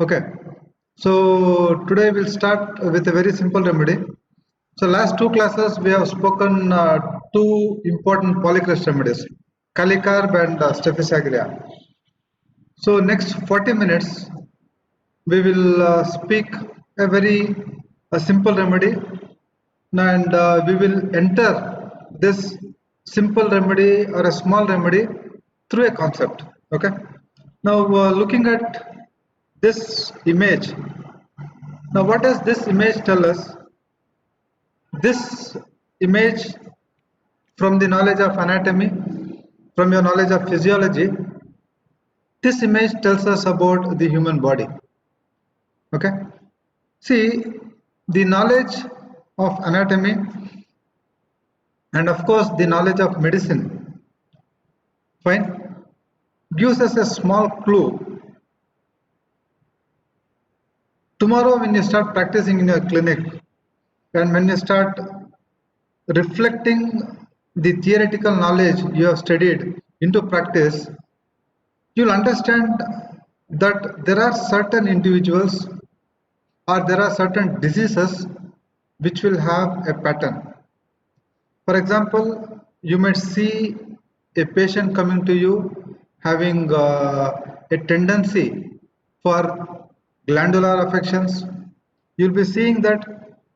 Okay, so today we'll start with a very simple remedy. So last two classes we have spoken two important polycrest remedies, Calicarb and Stephysagria. So next 40 minutes we will speak a very simple remedy, and we will enter this simple remedy or a small remedy through a concept. Okay, now looking at this image. Now, what does this image tell us? This image, from the knowledge of anatomy, from your knowledge of physiology, this image tells us about the human body. Okay? See, the knowledge of anatomy and of course the knowledge of medicine, fine, gives us a small clue. Tomorrow, when you start practicing in your clinic, and when you start reflecting the theoretical knowledge you have studied into practice, you'll understand that there are certain individuals or there are certain diseases which will have a pattern. For example, you might see a patient coming to you having a tendency for glandular affections. You'll be seeing that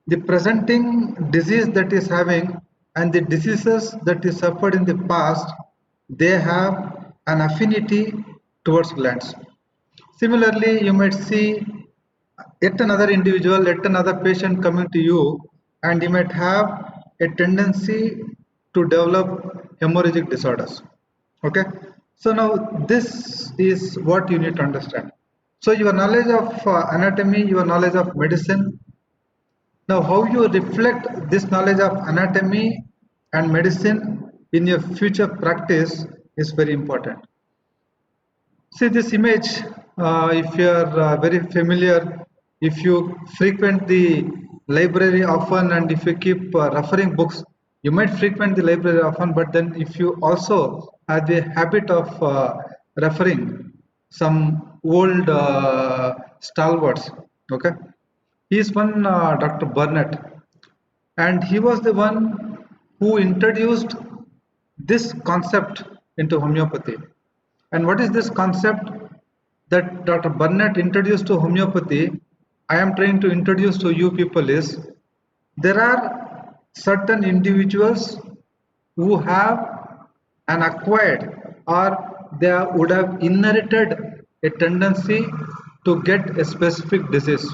the presenting disease that is having and the diseases that is suffered in the past, they have an affinity towards glands. Similarly, you might see yet another individual, yet another patient coming to you, and you might have a tendency to develop hemorrhagic disorders. Okay, so now this is what you need to understand. So your knowledge of anatomy, your knowledge of medicine, now how you reflect this knowledge of anatomy and medicine in your future practice is very important. See this image, if you are very familiar, if you frequent the library often and if you keep referring books, you might frequent the library often, but then if you also have the habit of referring some old stalwarts, okay, he is one Dr. Burnett, and he was the one who introduced this concept into homeopathy. And what is this concept that Dr. Burnett introduced to homeopathy? I am trying to introduce to you people is there are certain individuals who have an acquired or they would have inherited a tendency to get a specific disease.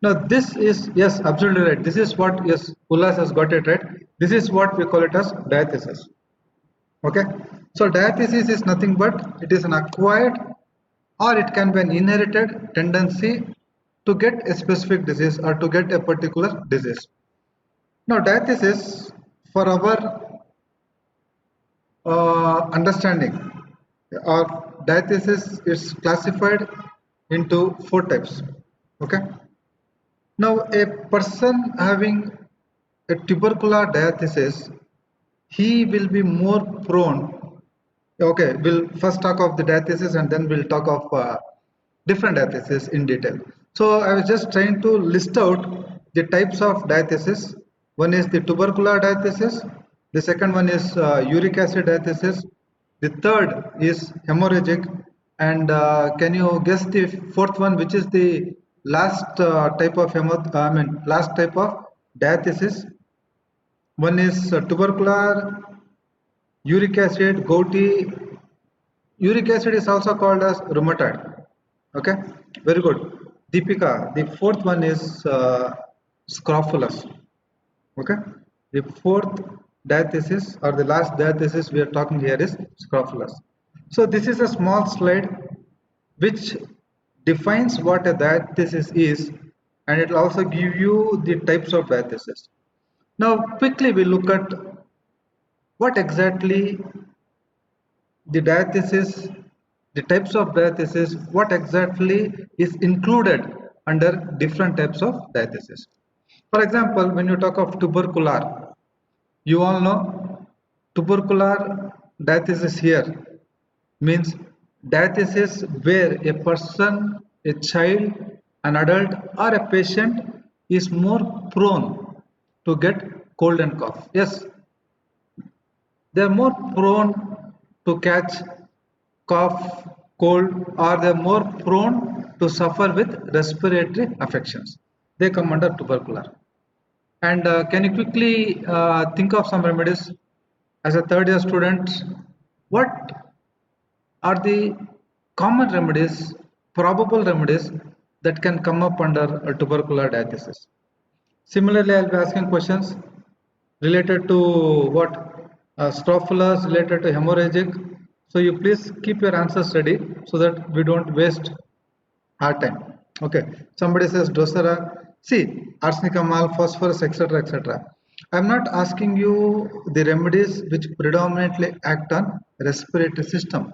Now this is, yes, absolutely right. This is what, yes, Ullas has got it right. This is what we call it as diathesis. Okay, so diathesis is nothing but it is an acquired or it can be an inherited tendency to get a specific disease or to get a particular disease. Now diathesis, for our understanding, or diathesis is classified into four types. Okay, now a person having a tubercular diathesis, he will be more prone. Okay, we'll first talk of the diathesis and then we'll talk of different diathesis in detail. So I was just trying to list out the types of diathesis. One is the tubercular diathesis, the second one is uric acid diathesis, the third is hemorrhagic, and can you guess the fourth one, which is the last type of last type of diathesis? One is tubercular, uric acid, gouty. Uric acid is also called as rheumatoid. Okay, very good. Deepika, the fourth one is scrofulous. Okay, the fourth diathesis or the last diathesis we are talking here is scrofulous. So this is a small slide which defines what a diathesis is, and it will also give you the types of diathesis. Now quickly we look at what exactly the diathesis, the types of diathesis, what exactly is included under different types of diathesis. For example, when you talk of tubercular, you all know tubercular diathesis here means diathesis where a person a child, an adult, or a patient is more prone to get cold and cough. Yes, they are more prone to catch cough, cold, or they are more prone to suffer with respiratory affections. They come under tubercular. And can you quickly think of some remedies as a third year student? What are the common remedies, probable remedies that can come up under a tubercular diathesis? Similarly, I'll be asking questions related to what scrofulous, related to hemorrhagic. So you please keep your answers ready so that we don't waste our time. Okay. Somebody says docera. See, arsenic amal, phosphorus, etc., etc. I'm not asking you the remedies which predominantly act on respiratory system.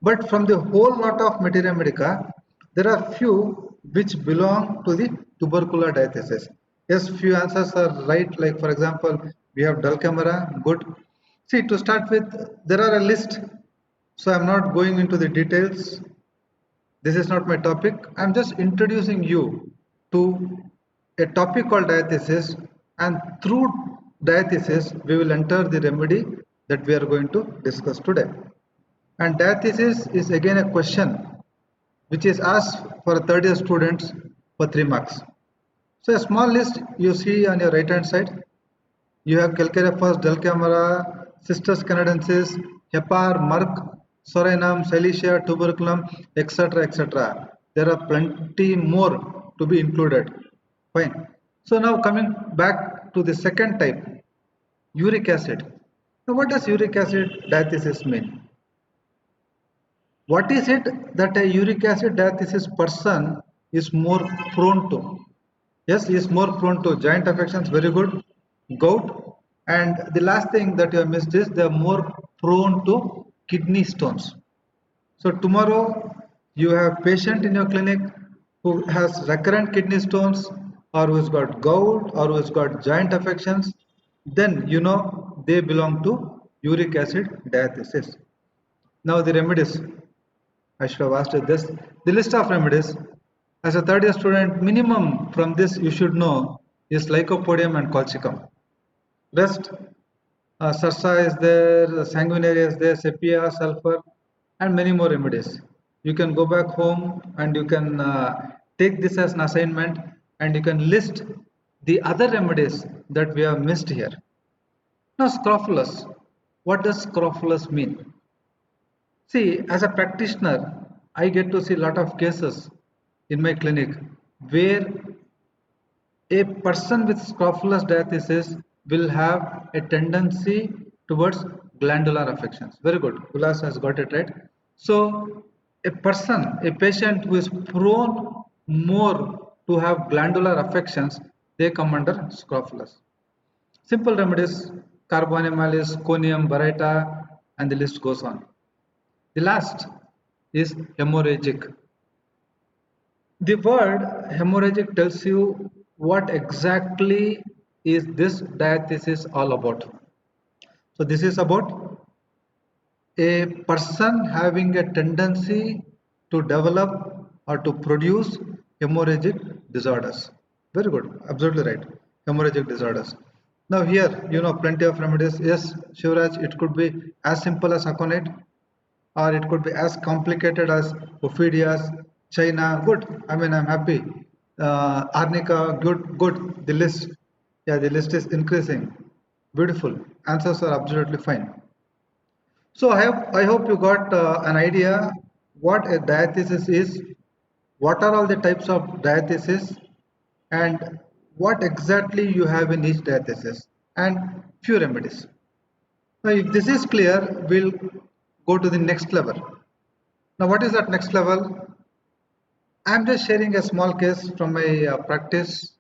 But from the whole lot of materia medica, there are few which belong to the tubercular diathesis. Yes, few answers are right. Like for example, we have Dulcamara, good. See, to start with, there are a list. So I'm not going into the details. This is not my topic. I'm just introducing you to a topic called diathesis, and through diathesis, we will enter the remedy that we are going to discuss today. And diathesis is again a question which is asked for third year students for 3 marks. So a small list you see on your right hand side. You have Calcareous, Dulcamara, Cistus canadensis, Hepar, Merck, Soranum, Silicea, Tuberculum, etc. etc. There are plenty more to be included. Fine. So now coming back to the second type, uric acid. Now what does uric acid diathesis mean? What is it that a uric acid diathesis person is more prone to? Yes, he is more prone to joint affections, very good, gout, and the last thing that you have missed is they are more prone to kidney stones. So tomorrow you have patient in your clinic who has recurrent kidney stones or who has got gout or who has got joint affections, then you know they belong to uric acid diathesis. Now the remedies. I should have asked you this. The list of remedies. As a third year student, minimum from this you should know is lycopodium and colchicum. Rest, sarsa is there, sanguinaria is there, sepia, sulfur, and many more remedies. You can go back home and you can take this as an assignment and you can list the other remedies that we have missed here. Now, scrofulous. What does scrofulous mean? See, as a practitioner, I get to see a lot of cases in my clinic where a person with scrofulous diathesis will have a tendency towards glandular affections. Very good. Ulas has got it right. So, a person, a patient who is prone more to have glandular affections, they come under scrofulous. Simple remedies, carbonimalis, conium, baryta, and the list goes on. The last is hemorrhagic. The word hemorrhagic tells you what exactly is this diathesis all about. So this is about a person having a tendency to develop or to produce hemorrhagic disorders. Very good, absolutely right. Hemorrhagic disorders. Now here, you know, plenty of remedies. Yes, Shivraj, it could be as simple as aconite, or it could be as complicated as ophidias, China. Good. I mean, I'm happy. Arnica, good, good. The list, yeah, the list is increasing. Beautiful. Answers are absolutely fine. So I hope you got an idea what a diathesis is, what are all the types of diathesis, and what exactly you have in each diathesis, and few remedies. Now, if this is clear, we'll go to the next level. Now, what is that next level? I'm just sharing a small case from my practice.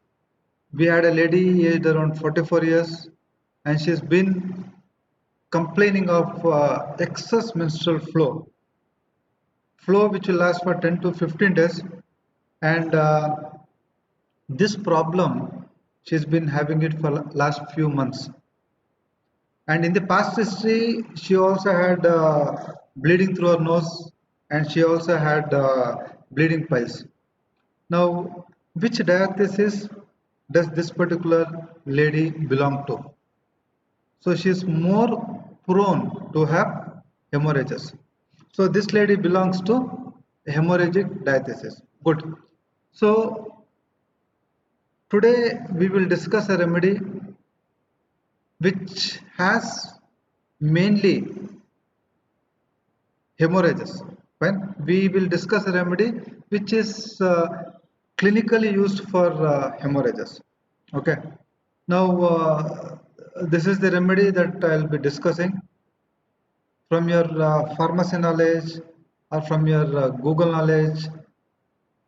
We had a lady aged around 44 years, and she's been complaining of excess menstrual flow which will last for 10 to 15 days, and this problem she's been having it for last few months. And in the past history, she also had bleeding through her nose, and she also had bleeding piles. Now, which diathesis does this particular lady belong to? So she is more prone to have hemorrhages. So this lady belongs to hemorrhagic diathesis. Good. So today we will discuss a remedy which has mainly hemorrhages. Fine. We will discuss a remedy which is clinically used for hemorrhages. Okay. Now this is the remedy that I will be discussing. From your pharmacy knowledge or from your Google knowledge,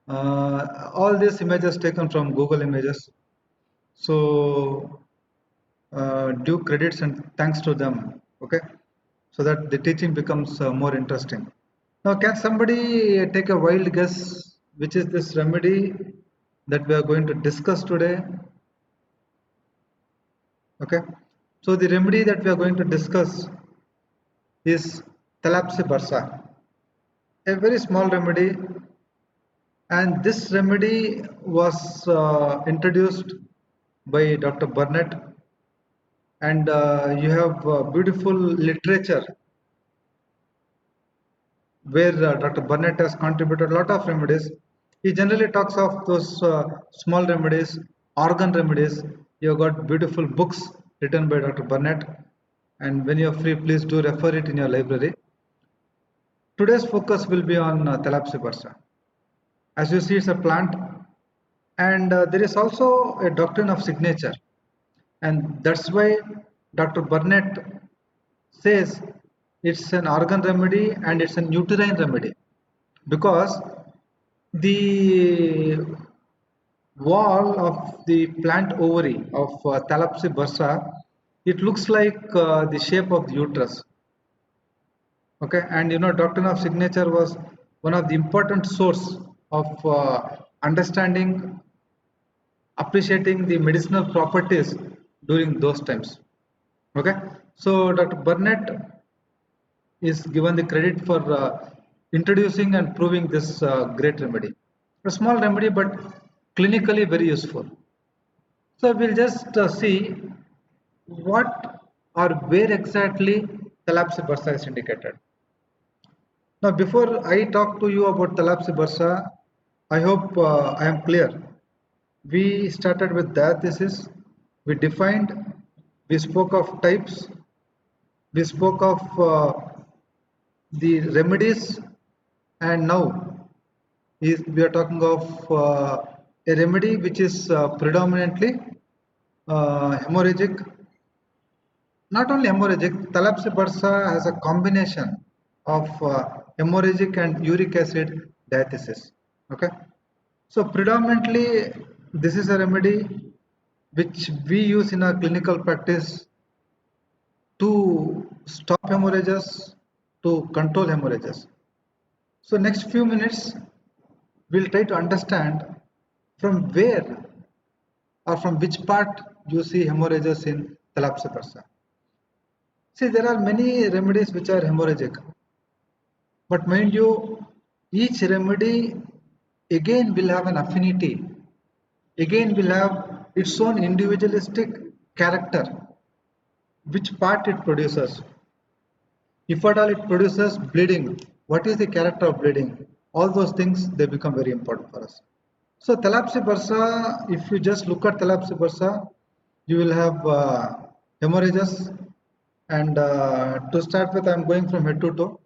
all these images taken from Google Images. So due credits and thanks to them, okay, so that the teaching becomes more interesting. Now, can somebody take a wild guess which is this remedy that we are going to discuss today? Okay, so the remedy that we are going to discuss is Thlaspi bursa, a very small remedy, and this remedy was introduced by Dr. Burnett, and you have beautiful literature where Dr. Burnett has contributed a lot of remedies. He generally talks of those small remedies, organ remedies. You have got beautiful books written by Dr. Burnett, and when you are free, please do refer it in your library. Today's focus will be on Thlaspi bursa. As you see, it's a plant, and there is also a doctrine of signature, and that's why Dr. Burnett says it's an organ remedy and it's a uterine remedy, because the wall of the plant ovary of Thlaspi bursa, it looks like the shape of the uterus. Okay, and you know, doctrine of signature was one of the important source of understanding, appreciating the medicinal properties during those times. Okay, so Dr. Burnett is given the credit for introducing and proving this great remedy. A small remedy, but clinically very useful. So we'll just see what or where exactly Thlaspi bursa is indicated. Now, before I talk to you about Thlaspi bursa, I hope I am clear. We started with diathesis, we defined, we spoke of types, we spoke of the remedies, and now we are talking of a remedy which is predominantly hemorrhagic. Not only hemorrhagic, Thlaspi bursa has a combination of hemorrhagic and uric acid diathesis. Okay, so predominantly this is a remedy which we use in our clinical practice to stop hemorrhages, to control hemorrhages. So next few minutes we'll try to understand from where or from which part you see hemorrhages in Thlaspi bursa. See, there are many remedies which are hemorrhagic, but mind you, each remedy again will have an affinity, again will have its own individualistic character, which part it produces. If at all it produces bleeding, what is the character of bleeding? All those things, they become very important for us. So Thlaspi bursa, if you just look at Thlaspi bursa, you will have hemorrhages, and to start with, I am going from head to toe.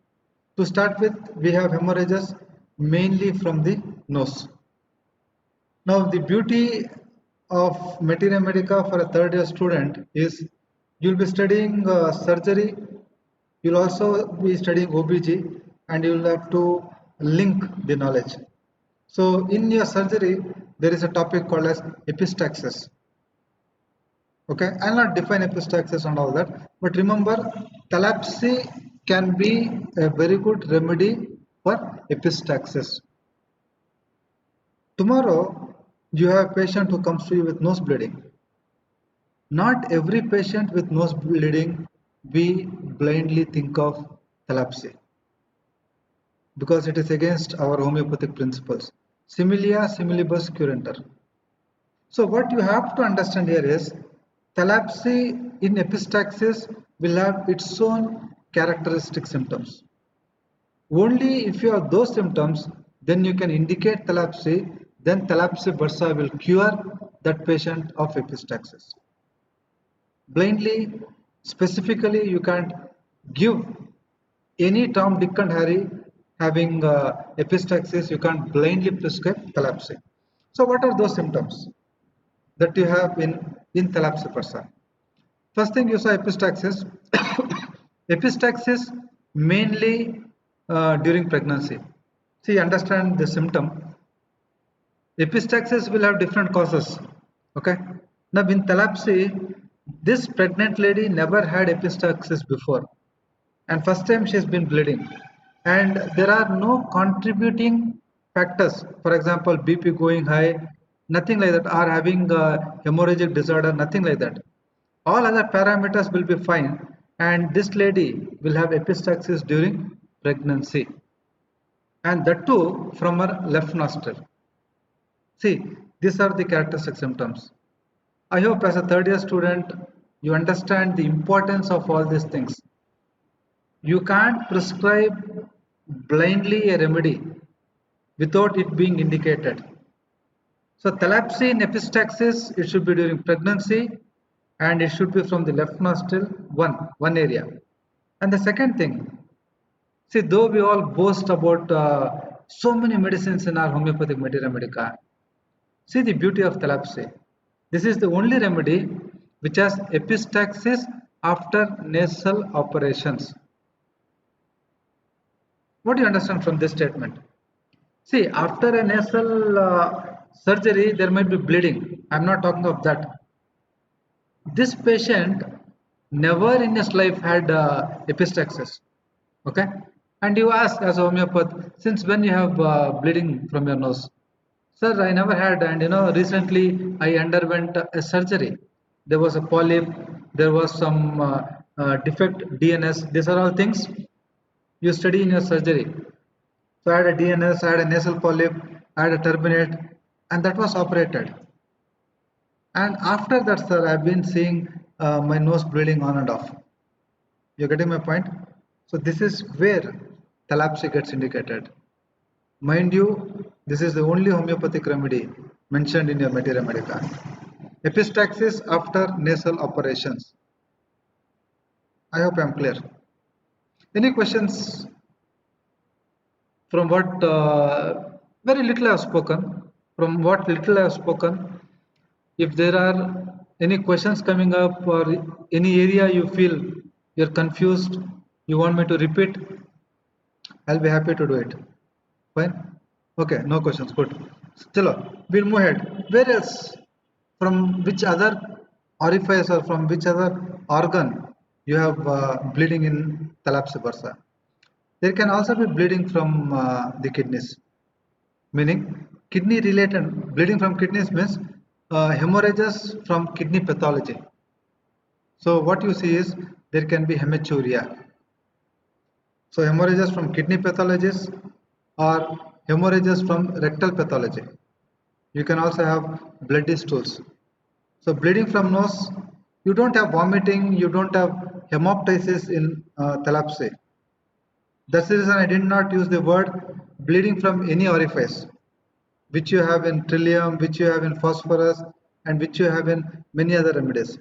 To start with, we have hemorrhages mainly from the nose. Now, the beauty of materia medica for a third year student is you'll be studying surgery, you'll also be studying OBG, and you'll have to link the knowledge. So, in your surgery, there is a topic called as epistaxis. Okay, I'll not define epistaxis and all that, but remember, Thlaspi can be a very good remedy for epistaxis. Tomorrow, you have a patient who comes to you with nose bleeding. Not every patient with nose bleeding we blindly think of Thlaspi. because it is against our homeopathic principles. Similia similibus curanter. So what you have to understand here is thalaspi in epistaxis will have its own characteristic symptoms. Only if you have those symptoms, then you can indicate thalaspi, then thalaspi bursa will cure that patient of epistaxis. Blindly, specifically, you can't give any Tom, Dick and Harry having epistaxis, you can't blindly prescribe thalaspi. So what are those symptoms that you have in thalaspi bursa? First thing you saw epistaxis. Epistaxis mainly during pregnancy. See, understand the symptom. Epistaxis will have different causes. Okay. Now in thalaspi, this pregnant lady never had epistaxis before, and first time she has been bleeding, and there are no contributing factors. For example, BP going high, nothing like that, or having a hemorrhagic disorder, nothing like that. All other parameters will be fine, and this lady will have epistaxis during pregnancy, and that too from her left nostril. See, these are the characteristic symptoms. I hope as a third year student, you understand the importance of all these things. You can't prescribe blindly a remedy without it being indicated. So thalaspi in epistaxis, it should be during pregnancy and it should be from the left nostril, one area. And the second thing, see, though we all boast about so many medicines in our homeopathic materia medica, see the beauty of thalaspi. This is the only remedy which has epistaxis after nasal operations. What do you understand from this statement? See, after a nasal surgery, there might be bleeding. I'm not talking of that. This patient never in his life had epistaxis. Okay? And you ask as a homeopath, since when you have bleeding from your nose? Sir, I never had, and recently I underwent a surgery. There was a polyp, there was some defect, DNS. These are all things you study in your surgery. So I had a DNS, I had a nasal polyp, I had a turbinate, and that was operated. And after that, sir, I've been seeing my nose bleeding on and off. You're getting my point? So this is where thalaspi gets indicated. Mind you, this is the only homeopathic remedy mentioned in your materia medica. Epistaxis after nasal operations. I hope I'm clear. Any questions from what very little I have spoken? From what little I have spoken, if there are any questions coming up or any area you feel you're confused, you want me to repeat, I'll be happy to do it. Fine? Okay, no questions. Good. Chalo, we'll move ahead. Where else? From which other orifice or from which other organ you have bleeding in thalaspi bursa? There can also be bleeding from the kidneys. Meaning, kidney related bleeding from kidneys means hemorrhages from kidney pathology. So what you see is there can be hematuria. So hemorrhages from kidney pathologies or hemorrhages from rectal pathology. You can also have bloody stools. So bleeding from nose, you don't have vomiting, you don't have hemoptysis in thalaspi. That's the reason I did not use the word bleeding from any orifice, which you have in trillium, which you have in phosphorus, and which you have in many other remedies.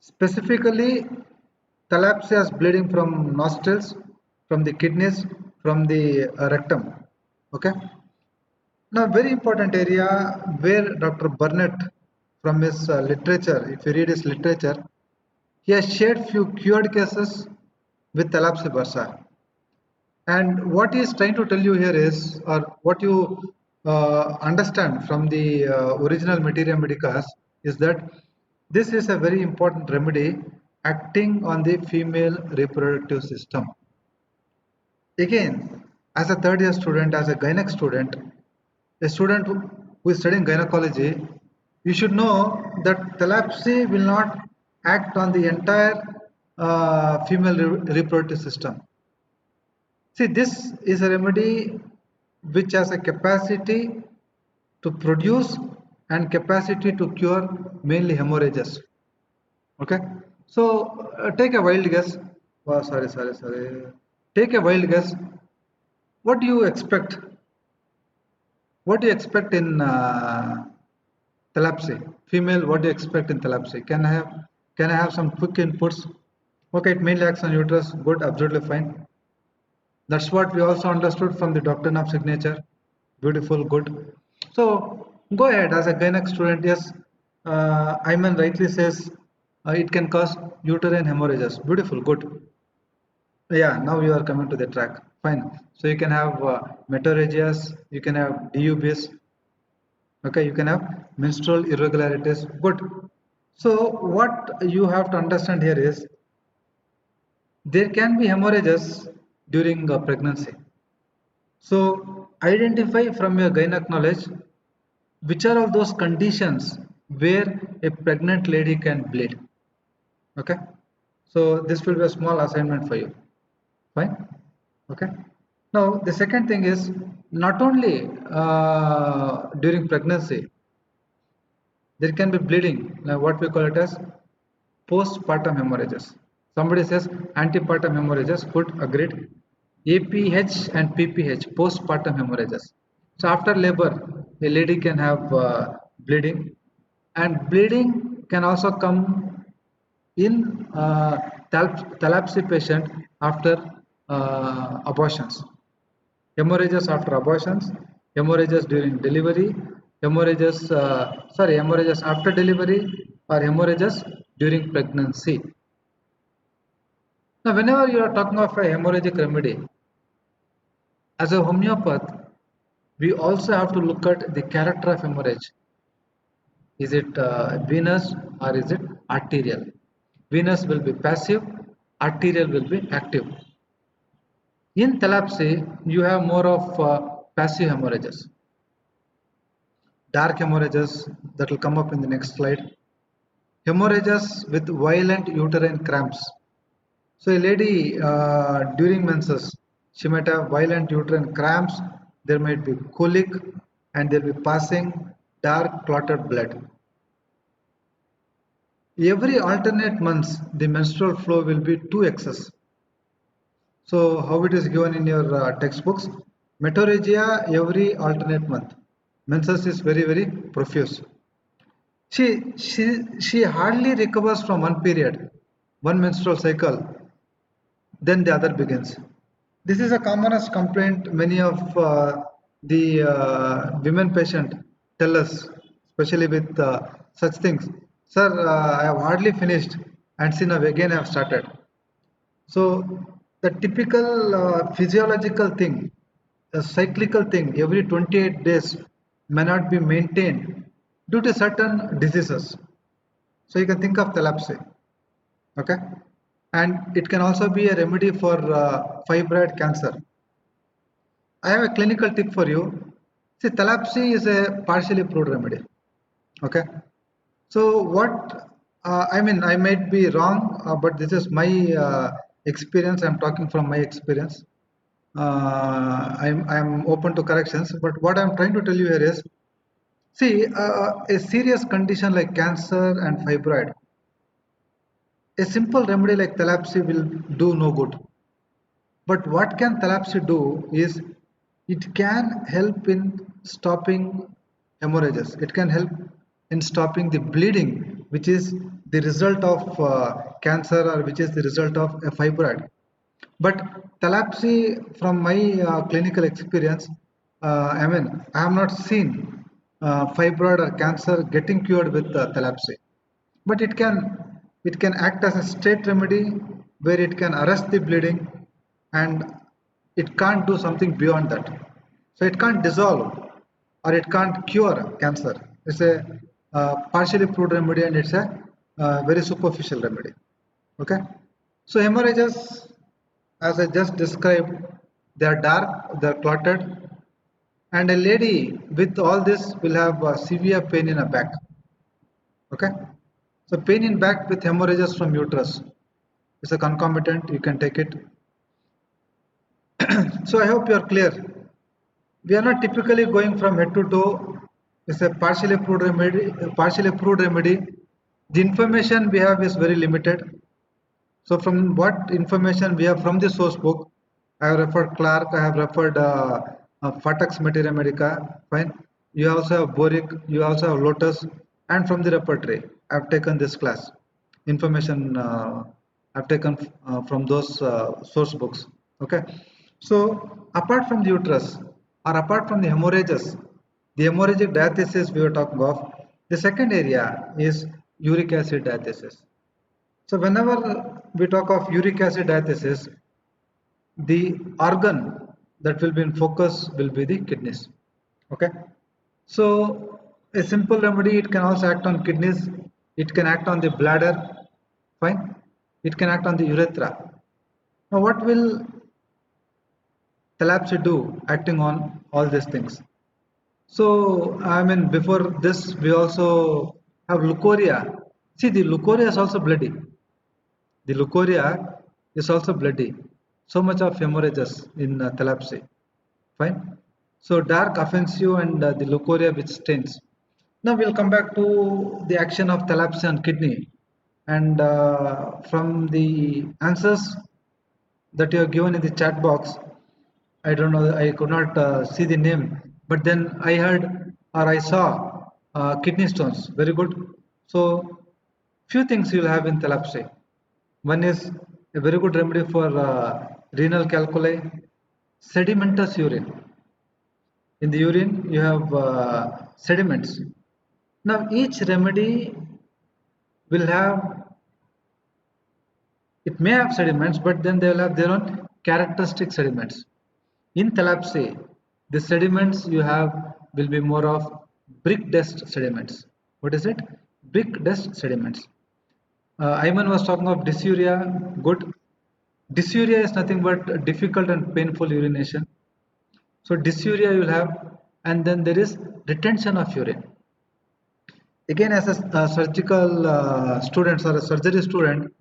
Specifically, thalaspi has bleeding from nostrils, from the kidneys, from the rectum. Okay. Now, very important area where Dr. Burnett, from his literature, if you read his literature, he has shared few cured cases with thalaspi bursa. And what he is trying to tell you here is, or what you understand from the original materia medicas, is that this is a very important remedy acting on the female reproductive system. Again, as a third year student, as a gynec student, a student who is studying gynecology, you should know that thalaspi will not act on the entire female reproductive system. See, this is a remedy which has a capacity to produce and capacity to cure mainly hemorrhages. Okay, so take a wild guess. Oh, sorry. Take a wild guess. What do you expect? What do you expect in Thlaspi? Female, what do you expect in Thlaspi? Can I have some quick inputs? Okay, it mainly acts on uterus. Good, absolutely fine. That's what we also understood from the doctrine of signature. Beautiful, good. So go ahead as a gynec student. Yes, Ayman rightly says it can cause uterine hemorrhages. Beautiful, good. Yeah, now you are coming to the track. Fine. So you can have metorrhagias, you can have DUBs, okay, you can have menstrual irregularities. Good. So what you have to understand here is there can be hemorrhages during pregnancy. So identify from your gynec knowledge which are all those conditions where a pregnant lady can bleed. Okay. So this will be a small assignment for you. Fine. Okay. Now the second thing is not only during pregnancy there can be bleeding. Now what we call it as postpartum hemorrhages. Somebody says antepartum hemorrhages. Good, agreed. APH and PPH, postpartum hemorrhages. So after labor, a lady can have bleeding, and bleeding can also come in Thlaspi patient after abortions. Hemorrhages after abortions, hemorrhages during delivery, hemorrhages after delivery, or hemorrhages during pregnancy. Now, whenever you are talking of a hemorrhagic remedy, as a homeopath, we also have to look at the character of hemorrhage. Is it venous or is it arterial? Venous will be passive, arterial will be active. In Thlaspi, you have more of passive hemorrhages, dark hemorrhages that will come up in the next slide, hemorrhages with violent uterine cramps. So a lady during menses, she might have violent uterine cramps, there might be colic, and there will be passing dark clotted blood. Every alternate months, the menstrual flow will be 2 excess. So how it is given in your textbooks? Metorrhagia every alternate month. Menses is very profuse. She hardly recovers from one period, one menstrual cycle, then the other begins. This is a commonest complaint many of the women patient tell us, especially with such things. Sir, I have hardly finished and see now again I have started. So the typical physiological thing, a cyclical thing, every 28 days may not be maintained due to certain diseases. So you can think of Thlaspi, okay, and it can also be a remedy for fibroid cancer. I have a clinical tip for you. See, Thlaspi is a partially proved remedy, okay. So what I might be wrong, but this is my experience. I'm talking from my experience. I'm open to corrections, but what I'm trying to tell you here is, see, a serious condition like cancer and fibroid, a simple remedy like Thlaspi will do no good. But what can Thlaspi do is it can help in stopping hemorrhages. It can help in stopping the bleeding, which is the result of cancer or which is the result of a fibroid. But Thlaspi, from my clinical experience, I have not seen fibroid or cancer getting cured with Thlaspi. But it can act as a state remedy where it can arrest the bleeding, and it can't do something beyond that. So it can't dissolve or it can't cure cancer. It's a partially proved remedy, and it's a very superficial remedy. Okay. So hemorrhages, as I just described, they are dark, they are clotted, and a lady with all this will have severe pain in her back. Okay. So pain in back with hemorrhages from uterus is a concomitant. You can take it. So I hope you are clear. We are not typically going from head to toe. It's a partially proved remedy. The information we have is very limited. So from what information we have from the source book, I have referred Clark, I have referred Fatax Materia Medica, fine. You also have Boric, you also have Lotus, and from the repertory, I have taken this class. Information I've taken from those source books. Okay. So apart from the uterus, or apart from the hemorrhages, the hemorrhagic diathesis we were talking of, the second area is uric acid diathesis. So whenever we talk of uric acid diathesis, the organ that will be in focus will be the kidneys. Okay. So a simple remedy, it can also act on kidneys, it can act on the bladder, fine. It can act on the urethra. Now what will Thlaspi do acting on all these things? So I mean before this we also have leukorrhea. See, the leukorrhea is also bloody. The leukorrhea is also bloody. So much of hemorrhages in Thlaspi. Fine. So dark offensive and the leukorrhea which stains. Now we'll come back to the action of Thlaspi on kidney. And from the answers that you have given in the chat box, I don't know, I could not see the name, but then I heard or I saw kidney stones. Very good. So few things you'll have in Thlaspi. One is a very good remedy for renal calculi, sedimentous urine. In the urine, you have sediments. Now, each remedy will have, it may have sediments, but then they will have their own characteristic sediments. In Thlaspi, the sediments you have will be more of brick dust sediments. What is it? Brick dust sediments. Ayman was talking of dysuria. Good. Dysuria is nothing but difficult and painful urination. So dysuria you will have, and then there is retention of urine. Again, as a surgical student or a surgery student,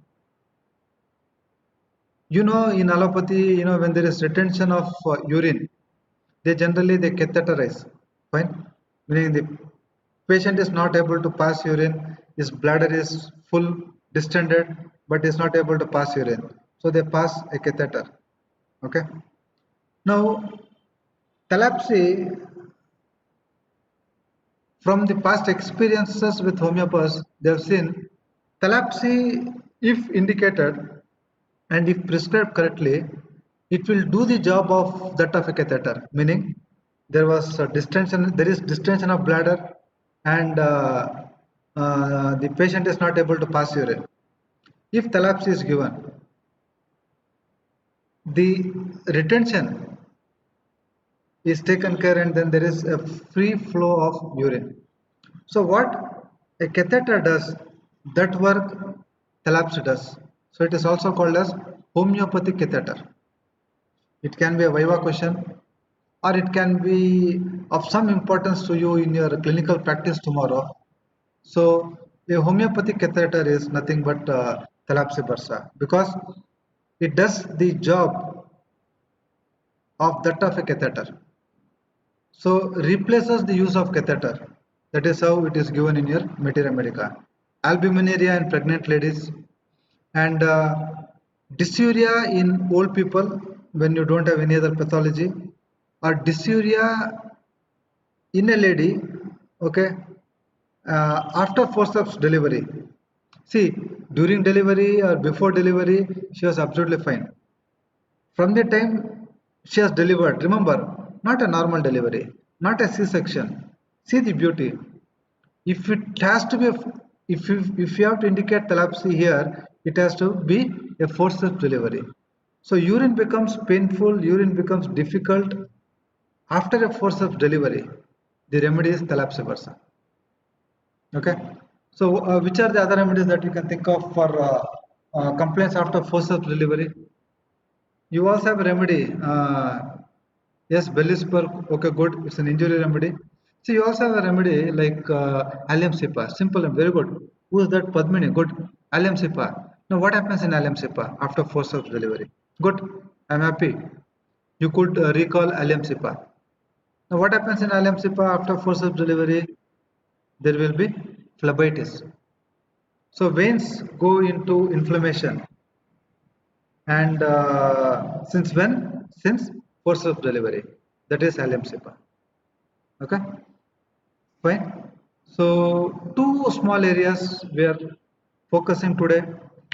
you know, in allopathy, you know, when there is retention of urine, they catheterize. Fine, meaning the patient is not able to pass urine, his bladder is full, distended, but is not able to pass urine. So they pass a catheter. Okay. Now, Thlaspi, from the past experiences with homeopaths, they have seen Thlaspi, if indicated and if prescribed correctly, it will do the job of that of a catheter. Meaning, there was a distension, there is distension of bladder, and the patient is not able to pass urine. If Thlaspi is given, the retention is taken care, and then there is a free flow of urine. So what a catheter does, that work Thlaspi does. So it is also called as homeopathic catheter. It can be a viva question, or it can be of some importance to you in your clinical practice tomorrow. So a homeopathic catheter is nothing but Thlaspi bursa, because it does the job of that of a catheter. So replaces the use of catheter. That is how it is given in your materia medica. Albuminuria in pregnant ladies, and dysuria in old people when you don't have any other pathology, or dysuria in a lady, okay, after forceps delivery. See, during delivery or before delivery, she was absolutely fine. From the time she has delivered, remember, not a normal delivery, not a C-section. See the beauty. If it has to be, if you have to indicate Thlaspi here, it has to be a forceps delivery. So urine becomes painful, urine becomes difficult after a forceps delivery. The remedy is Thlaspi bursa. Okay. So which are the other remedies that you can think of for complaints after forceps delivery? You also have a remedy. Yes, belly spur. Okay, good. It's an injury remedy. So you also have a remedy like allium sipa. Simple and very good. Who is that? Padmini. Good. Allium sipa. Now what happens in allium sipa after forceps delivery? Good. I'm happy. you could recall Allium-Sipa. Now what happens in Allium-Sipa after forceps delivery? There will be phlebitis. So veins go into inflammation, and since when? Since forceps delivery. That is Allium-Sipa. Okay, fine. So two small areas we are focusing today.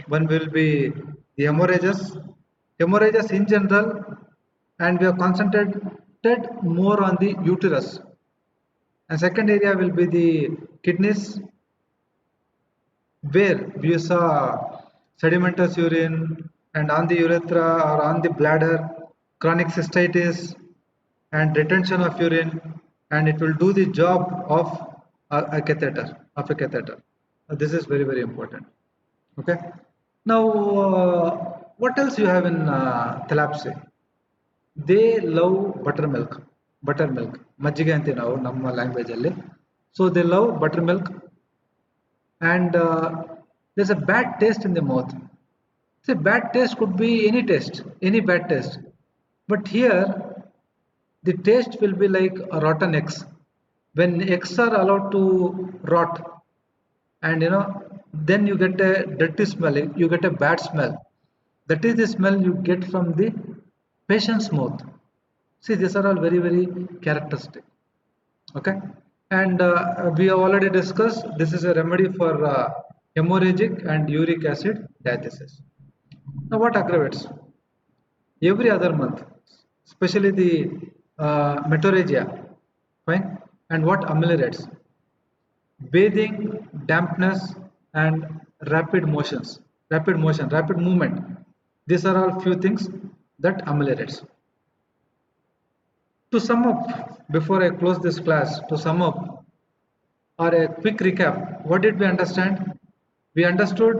One will be the hemorrhages in general, and we have concentrated more on the uterus. And second area will be the kidneys, where we saw sedimentous urine, and on the urethra or on the bladder, chronic cystitis and retention of urine, and it will do the job of a catheter, This is very, very important. Okay. Now, what else you have in Thlaspi? They love buttermilk. Majjiga ante ನಾವು ನಮ್ಮ language ಅಲ್ಲಿ. So they love buttermilk, and there's a bad taste in the mouth. See, bad taste could be any bad taste. But here, the taste will be like a rotten eggs. When eggs are allowed to rot, and then you get a dirty smell, you get a bad smell. That is the smell you get from the patient's mouth. See, these are all very, very characteristic. Okay, and we have already discussed this is a remedy for hemorrhagic and uric acid diathesis. Now what aggravates? Every other month, especially the metorrhagia, fine, and what ameliorates? Bathing, dampness, and rapid movement. These are all few things that ameliorates. To sum up, before I close this class, to sum up, or a quick recap, what did we understand? We understood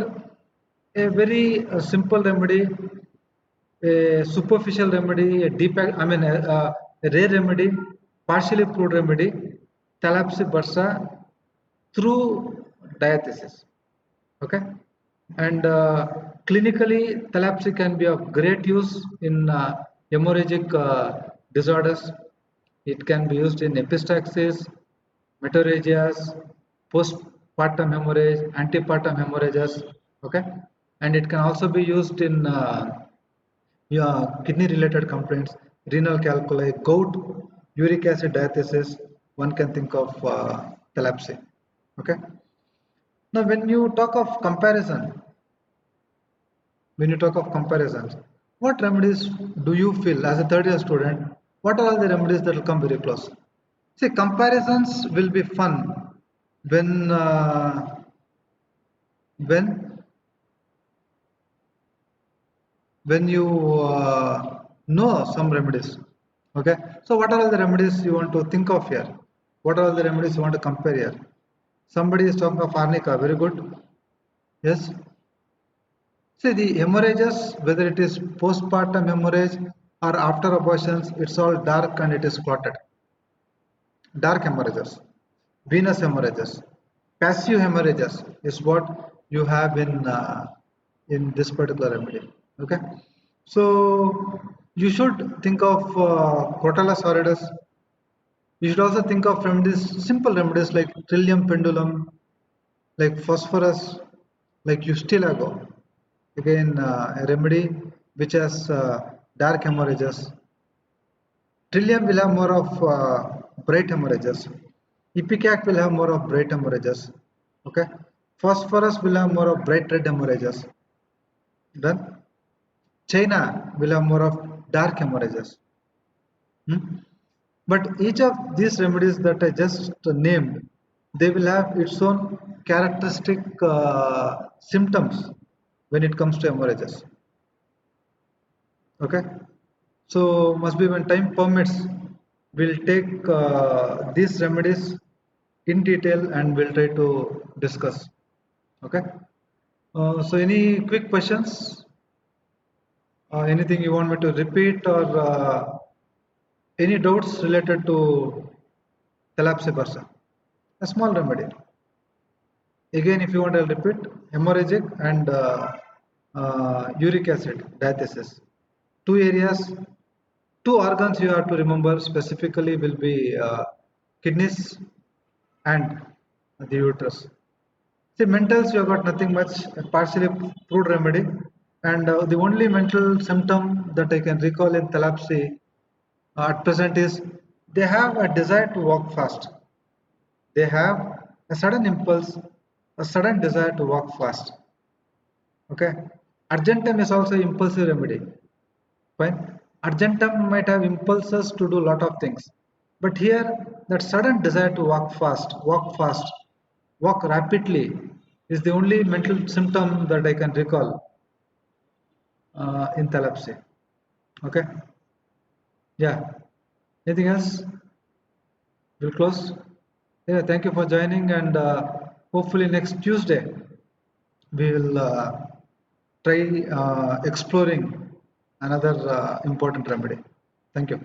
a very simple remedy, a superficial remedy, a rare remedy, partially proved remedy, Thlaspi bursa through diathesis. Okay, and clinically, Thlaspi can be of great use in hemorrhagic disorders. It can be used in epistaxis, metorrhagias, postpartum hemorrhage, antepartum hemorrhages. Okay, and it can also be used in kidney-related complaints, renal calculi, gout, uric acid diathesis. One can think of Thlaspi. Okay. Now, when you talk of comparisons, what remedies do you feel as a third year student? What are all the remedies that will come very close? See, comparisons will be fun when you know some remedies. Okay, so what are all the remedies you want to think of here? What are all the remedies you want to compare here? Somebody is talking of arnica, very good. Yes. See, the hemorrhages, whether it is postpartum hemorrhage or after abortions, it's all dark and it is clotted. Dark hemorrhages, venous hemorrhages, passive hemorrhages is what you have in this particular remedy. Okay, so you should think of Crotella sordidus. You should also think of remedies, simple remedies like trillium pendulum, like phosphorus, like Ustilago. Again, a remedy which has dark hemorrhages. Trillium will have more of bright hemorrhages. Ipecac will have more of bright hemorrhages. Okay. Phosphorus will have more of bright red hemorrhages. Done. China will have more of dark hemorrhages. But each of these remedies that I just named, they will have its own characteristic symptoms when it comes to hemorrhages. Okay, so must be when time permits, we'll take these remedies in detail and we'll try to discuss. Okay, so any quick questions? Anything you want me to repeat, or any doubts related to Thlaspi bursa? A small remedy. Again, if you want, I'll repeat: hemorrhagic and uric acid diathesis. Two areas, Two organs you have to remember specifically will be kidneys and the uterus. See, mentals, you have got nothing much, a partially proved remedy, and the only mental symptom that I can recall in Thlaspi at present is they have a desire to walk fast. They have a sudden impulse, a sudden desire to walk fast. Okay, argentum is also impulsive remedy. Fine, argentum might have impulses to do lot of things, but here that sudden desire to fast, walk rapidly is the only mental symptom that I can recall in Thlaspi. Okay, yeah. Anything else? We'll close. Yeah, thank you for joining, and hopefully next Tuesday we will try exploring another important remedy. Thank you.